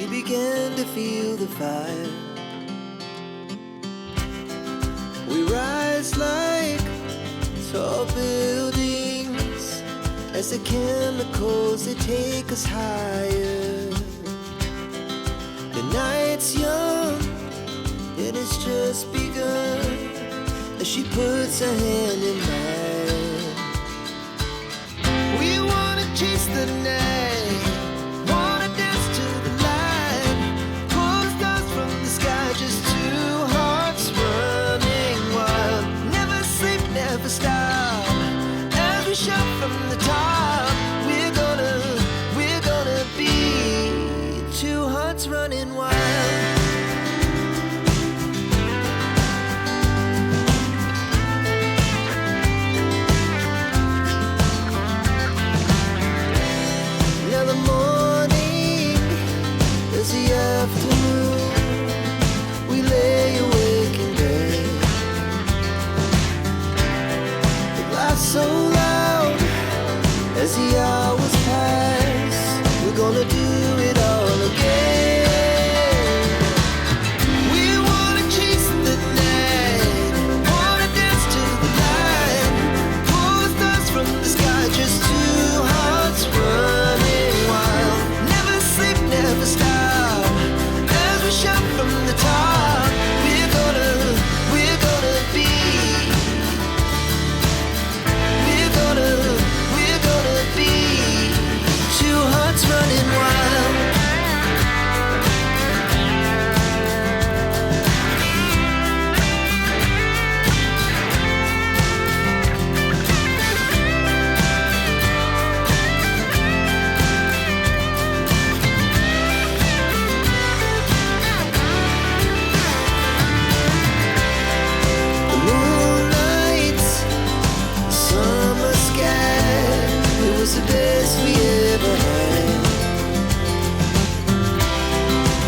began to feel the fire. We rise like tall buildings as the chemicals, they take us higher. The night's young, it has just begun, as she puts her hand in mine. We wanna chase the night, wanna dance to the light, pull the stars from the sky, just two hearts running wild. Never sleep, never stop, as we shout from the top. We're gonna be two hearts running wild. We lay awake in bed. The laughs so loud as the hours pass. We're gonna do it all again. We wanna chase the night, wanna dance to the light, pull the stars from the sky, just two hearts running wild. Never sleep, never stop, shout from the top. We're gonna be. We're gonna be two hearts running wild. The best we ever had,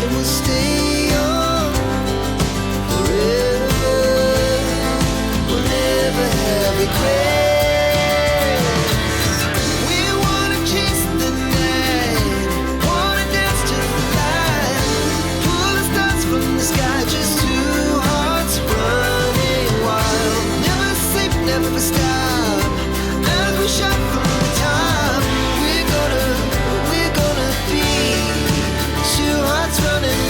and we'll stay on forever. We'll never have regrets. We wanna chase the night, wanna dance to the light, pull the stars from the sky, just two hearts running wild. Never sleep, never stop, as we shout from the top. We're gonna be two hearts running